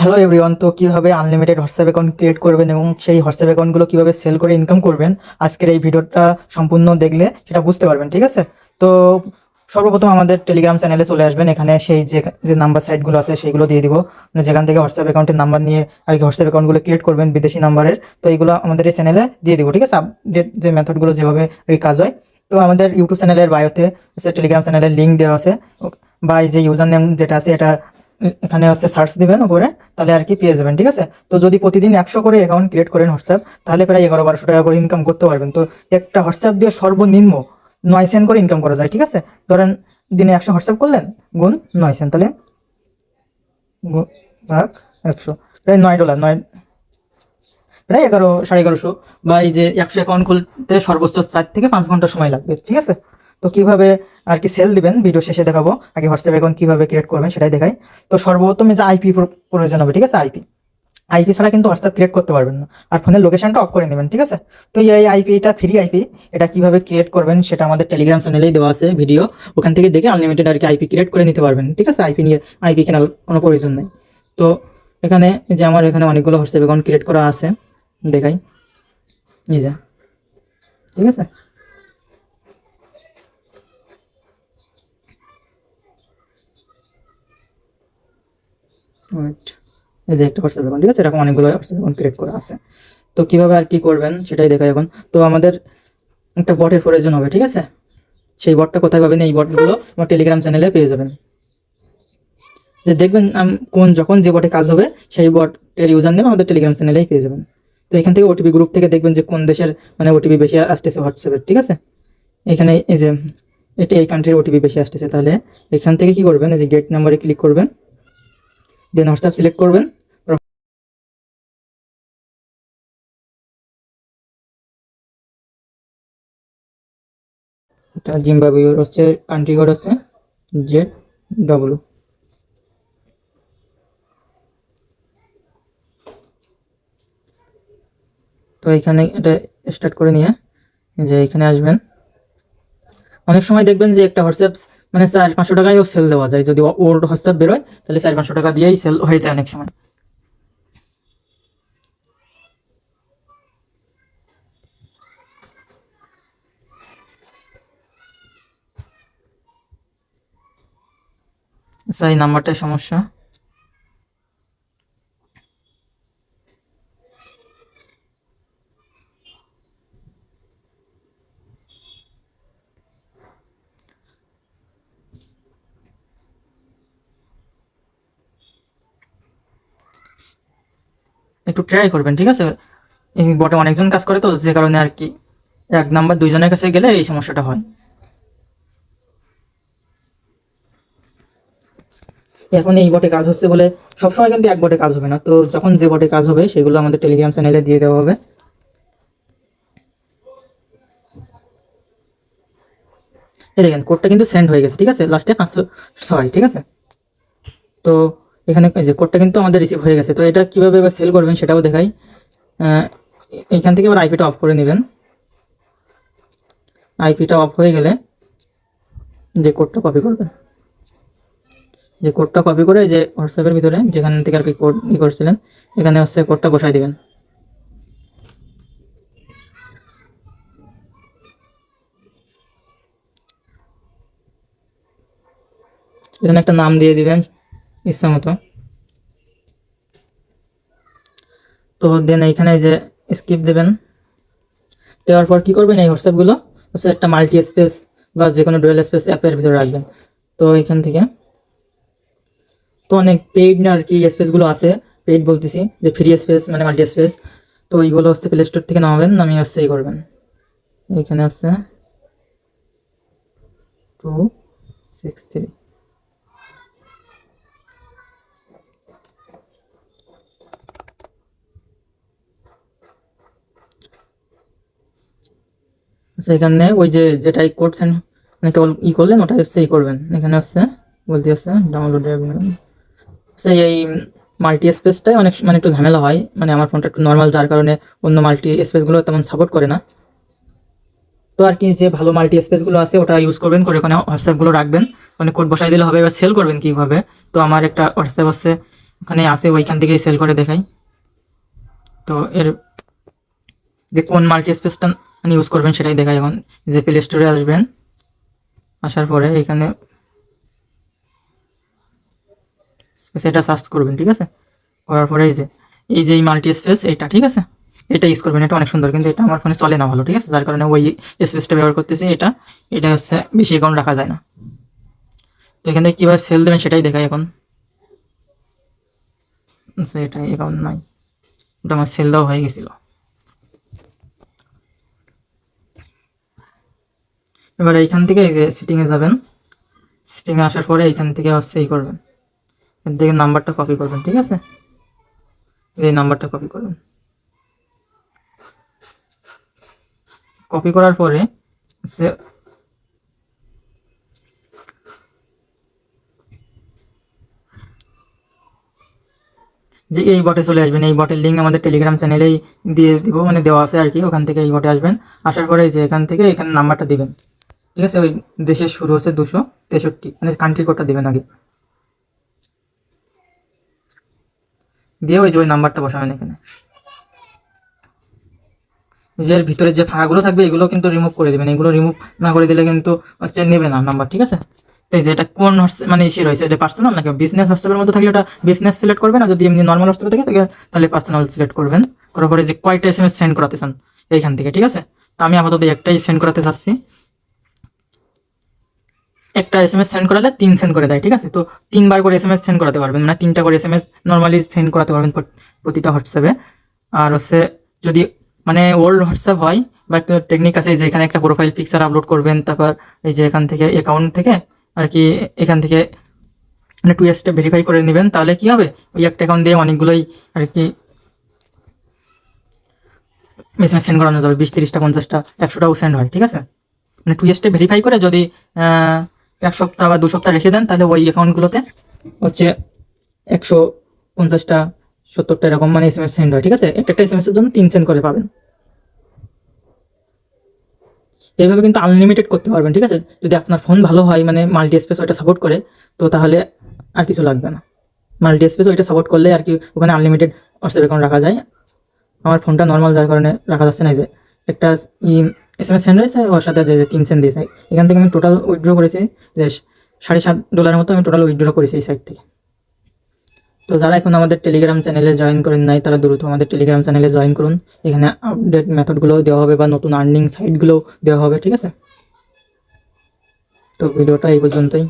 Hello everyone, তো কীভাবে unlimited WhatsApp account create করবেন এবং সেই হোয়াটসঅ্যাপ অ্যাকাউন্টগুলো কীভাবে সেল করে ইনকাম করবেন, আজকের এই ভিডিওটা সম্পূর্ণ দেখলে সেটা বুঝতে পারবেন। ঠিক আছে? তো সর্বপ্রথম আমাদের টেলিগ্রাম চ্যানেলে চলে আসবেন। এখানে সেই যে যে নাম্বার সাইটগুলো আছে সেইগুলো দিয়ে দিব, মানে যেখান থেকে হোয়াটসঅ্যাপ অ্যাকাউন্টের নাম্বার নিয়ে আর কি হোয়াটসঅ্যাপ অ্যাকাউন্টগুলো ক্রিয়েট করবেন বিদেশি নাম্বারের। তো এইগুলো আমাদের এই চ্যানেলে দিয়ে দিব। ঠিক আছে? আপডেট যে মেথডগুলো যেভাবে এই কাজ হয়। তো আমাদের ইউটিউব চ্যানেলের বায়োতে টেলিগ্রাম চ্যানেলের লিঙ্ক দেওয়া আছে, বা এই যে ইউজার নেম যেটা আছে এটা এখানে হচ্ছে সার্চ দিবেন উপরে, তাহলে আর কি পেয়ে যাবেন। ঠিক আছে? তো যদি প্রতিদিন 100 করে অ্যাকাউন্ট ক্রিয়েট করেন হোয়াটসঅ্যাপ, তাহলে প্রায় 1100-1200 টাকা করে ইনকাম করতে পারবেন। তো একটা হোয়াটসঅ্যাপ দিয়ে সর্বনিম্ন 9 সেন্ট করে ইনকাম করা যায়। ঠিক আছে? ধরেন দিনে 100 হোয়াটসঅ্যাপ করলেন, গুণ 9 সেন্ট, তাহলে ভাগ 100, প্রায় $9, প্রায় 1100-1150। বা এই যে 100 অ্যাকাউন্ট খুলতে সর্বোচ্চ 4 থেকে 5 ঘন্টা সময় লাগবে। ঠিক আছে? তো কিভাবে আর কি সেল দিবেন ভিডিও শেষে দেখাবো। আগে হোয়াটসঅ্যাপ অ্যাকাউন্ট কিভাবে ক্রিয়েট করবেন সেটাই দেখাই। তো সর্বপ্রথম যে আইপি প্রয়োজন হবে। ঠিক আছে? আইপি ছাড়া কিন্তু হোয়াটসঅ্যাপ ক্রিয়েট করতে পারবেন না, আর ফোনের লোকেশনটা অফ করে নেবেন। ঠিক আছে? তো এই আইপি, এটা ফ্রি আইপি, এটা কিভাবে ক্রিয়েট করবেন সেটা আমাদের টেলিগ্রাম চ্যানেলেই দেওয়া আছে ভিডিও, ওখান থেকে দেখে আনলিমিটেড আর কি আইপি ক্রিয়েট করে নিতে পারবেন। ঠিক আছে? আইপি কেনার কোনো প্রয়োজন নেই। তো এখানে যে আমার এখানে অনেকগুলো হোয়াটসঅ্যাপ অ্যাকাউন্ট ক্রিয়েট করা আছে, দেখাই। এই যে, ঠিক আছে? এই যে একটা হোয়াটসঅ্যাপ অ্যাকাউন্ট। ঠিক আছে? এরকম অনেকগুলো হোয়াটসঅ্যাপ অ্যাকাউন্ট ক্রিয়েট করা আছে। তো কীভাবে আর কি করবেন সেটাই দেখাই এখন। তো আমাদের একটা বটের প্রয়োজন হবে। ঠিক আছে? সেই বটটা কোথায় পাবেন? এই বটগুলো আমার টেলিগ্রাম চ্যানেলে পেয়ে যাবেন। যে দেখবেন যখন যে বটে কাজ হবে সেই বটের ইউজার নেম আমাদের টেলিগ্রাম চ্যানেলেই পেয়ে যাবেন। তো এখান থেকে ওটিপি গ্রুপ থেকে দেখবেন যে কোন দেশের মানে ওটিপি বেশি আসতেছে হোয়াটসঅ্যাপের। ঠিক আছে? এখানে এই যে এই কান্ট্রির ওটিপি বেশি আসতেছে, তাহলে এখান থেকে কি করবেন, এই যে গেট নাম্বারে ক্লিক করবেন, দেন হোয়াটসঅ্যাপ সিলেক্ট করবেন। এটা জিম্বাবুয়ের হচ্ছে কান্ট্রি কোড হচ্ছে ZW। তো এখানে এটা স্টার্ট করে নিয়ে যে এখানে আসবেন। অনেক সময় দেখবেন যে একটা হোয়াটসঅ্যাপ মানে 400-500 টাকায়ও সেল দেওয়া যায়। যদি ওল্ড হোয়াটসঅ্যাপ বেরোয় তাহলে 400-500 টাকা দিয়েই সেল হয়ে যায় অনেক সময়। এই নাম্বারটাই সমস্যা। একটু ট্রাই করবেন। ঠিক আছে? এই বটে অনেকজন কাজ করে, তো যে কারণে আর কি 1 নাম্বার 2 জনের কাছে গেলে এই সমস্যাটা হয়। এখন এই বটে কাজ হচ্ছে বলে সবসময় কিন্তু এক বটে কাজ হবে না। তো যখন যে বটে কাজ হবে সেগুলো আমাদের টেলিগ্রাম চ্যানেলে দিয়ে দেওয়া হবে। এই দেখেন কোডটা কিন্তু সেন্ড হয়ে গেছে। ঠিক আছে? লাস্টে 506। ঠিক আছে? তো এখানে এই যে কোডটা কিন্তু আমাদের রিসিভ হয়ে গেছে। তো এটা কীভাবে এবার সেল করবেন সেটাও দেখাই। এইখান থেকে এবার আইপিটা অফ করে নেবেন। আইপিটা অফ হয়ে গেলে যে কোডটা কপি করবেন, যে কোডটা কপি করে যে হোয়াটসঅ্যাপের ভিতরে যেখান থেকে আর কি কোড করছিলেন এখানে হচ্ছে কোডটা বসাই দিবেন। এখানে একটা নাম দিয়ে দিবেন ইচ্ছা মতো। তো দেন এইখানে যে স্কিপ দেবেন। দেওয়ার পর কী করবেন, এই হোয়াটসঅ্যাপগুলো হচ্ছে একটা মাল্টি স্পেস বা যে কোনো ডুয়েল স্পেস অ্যাপের ভিতরে রাখবেন। তো এখান থেকে তো অনেক পেইড আর কি স্পেসগুলো আছে, পেইড বলতেছি যে ফ্রি স্পেস মানে মাল্টি স্পেস। তো এইগুলো হচ্ছে প্লে স্টোর থেকে নামাবেন, নামিয়ে হচ্ছে এই করবেন। এখানে হচ্ছে 263। আচ্ছা, এখানে ওই যে যেটাই করছেন মানে কেবল করলেন ওটা হচ্ছে করবেন। এখানে হচ্ছে বলতে হচ্ছে ডাউনলোড এই মাল্টি স্পেসটাই অনেক মানে একটু ঝামেলা হয়, মানে আমার ফোনটা একটু নর্মাল, যার কারণে অন্য মাল্টি স্পেসগুলো তেমন সাপোর্ট করে না। তো আর কি যে ভালো মাল্টি স্পেসগুলো আছে ওটা ইউজ করবেন, করে ওখানে হোয়াটসঅ্যাপগুলো রাখবেন, মানে কোড বসাই দিলে হবে। এবার সেল করবেন কীভাবে, তো আমার একটা হোয়াটসঅ্যাপ আছে ওখানে আছে, ওইখান থেকেই সেল করে দেখাই। তো এর যে কোন মাল্টি স্পেসটা মানে ইউজ করবেন সেটাই দেখাই। এখন যে প্লে স্টোরে আসবেন, আসার পরে এখানে এটা সার্চ করবেন, ঠিক আছে। করার পরে এই যে মাল্টি স্পেস এইটা, ঠিক আছে, এটা ইউজ করবেন। এটা অনেক সুন্দর, কিন্তু এটা আমার ফোনে চলে না ভালো, ঠিক আছে, যার কারণে ওই স্পেসটা ব্যবহার করতেছি। এটা হচ্ছে বেশি অ্যাকাউন্ট রাখা যায় না। তো এখান থেকে কীভাবে সেল দেবেন সেটাই দেখাই এখন। এটা অ্যাকাউন্ট নাই, ওটা আমার সেল দেওয়া হয়ে গেছিলো। এবার এইখান থেকে এই যে সেটিংয়ে যাবেন, সেটিংয়ে আসার পরে এইখান থেকে হচ্ছে এই করবেন, এর থেকে নাম্বারটা কপি করবেন, ঠিক আছে, এই নাম্বারটা কপি করবেন। কপি করার পরে যে এই বটে চলে আসবেন। এই বটের লিঙ্ক আমাদের টেলিগ্রাম চ্যানেলেই দিয়ে দিব, মানে দেওয়া আছে আর কি। ওখান থেকে এই বটে আসবেন, আসার পরে যে এখান থেকে এখানে নাম্বারটা দিবেন, ঠিক আছে। ওই দেশের শুরু হচ্ছে 263, মানে কান্ট্রি কোডটা দিবেন আগে, দিয়ে ওই যে ওই নাম্বারটা বসাবেন এখানে। যে এর ভিতরে যে ফাঁকাগুলো থাকবে এগুলো কিন্তু রিমুভ করে দেবেন। এগুলো রিমুভ না করে দিলে কিন্তু হচ্ছে নেবে না নাম্বার, ঠিক আছে। তো এই যে এটা কোন মানে ইসে রয়েছে, এটা পার্সোনাল নাকি বিজনেস হোয়াটসঅ্যাপের মধ্যে থাকলে এটা বিজনেস সিলেক্ট করবেন, আর যদি এমনি নর্মাল হোয়াটসঅ্যাপে থাকে তাহলে পার্সোনাল সিলেক্ট করবেন। করার পরে যে কয়টা SMS সেন্ড করাতে চান এইখান থেকে, ঠিক আছে। তো আমি আপাতত একটাই সেন্ড করাতে চাচ্ছি। একটা SMS সেন্ড করালে 3 সেন্ড করে দেয়, ঠিক আছে। তো 3বার করে SMS সেন্ড করাতে পারবেন, মানে 3টা করে SMS নর্মালি সেন্ড করাতে পারবেন প্রতিটা হোয়াটসঅ্যাপে। আর হচ্ছে যদি মানে ওল্ড হোয়াটসঅ্যাপ হয় বা একটা টেকনিক আছে, যে এখানে একটা প্রোফাইল পিকচার আপলোড করবেন, তারপর এই যে এখান থেকে অ্যাকাউন্ট থেকে আর কি এখান থেকে মানে 2 স্টেপ ভেরিফাই করে নেবেন। তাহলে কি হবে, ওই একটা অ্যাকাউন্ট দিয়ে অনেকগুলোই আর কি SMS সেন্ড করানো যাবে। 20, 30টা, 50টা, 100টাও সেন্ড হয়, ঠিক আছে। মানে 2 স্টেপ ভেরিফাই করে যদি 1 সপ্তাহ বা 2 সপ্তাহ রেখে দেন, তাহলে ওই অ্যাকাউন্টগুলোতে হচ্ছে 150টা, 70টা এরকম মানে SMS সেন্ড হয়, ঠিক আছে। একটা SMS এর জন্য 3 সেন্ড করে পাবেন। এইভাবে কিন্তু আনলিমিটেড করতে পারবেন, ঠিক আছে। যদি আপনার ফোন ভালো হয়, মানে মাল্টি স্পেস ওইটা সাপোর্ট করে, তো তাহলে আর কিছু লাগবে না। মাল্টি স্পেস ওইটা সাপোর্ট করলে আর কি ওখানে আনলিমিটেড হোয়াটসঅ্যাপ অ্যাকাউন্ট রাখা যায়। আমার ফোনটা নর্মাল, যার কারণে রাখা যাচ্ছে না। যে একটা SMS সেন্ড হয়েছে, ওর সাথে যে 3 সেন্ড দিয়েছে। এখান থেকে আমি টোটাল উইথড্র করেছি যে $7.5 মতো আমি টোটাল উইথড্র করেছি এই সাইট থেকে। তো যারা এখন আমাদের টেলিগ্রাম চ্যানেলে জয়েন করেন নাই, তারা দ্রুত আমাদের টেলিগ্রাম চ্যানেলে জয়েন করুন। এখানে আপডেট মেথডগুলোও দেওয়া হবে বা নতুন আর্নিং সাইটগুলোও দেওয়া হবে, ঠিক আছে। তো ভিডিওটা এই পর্যন্তই।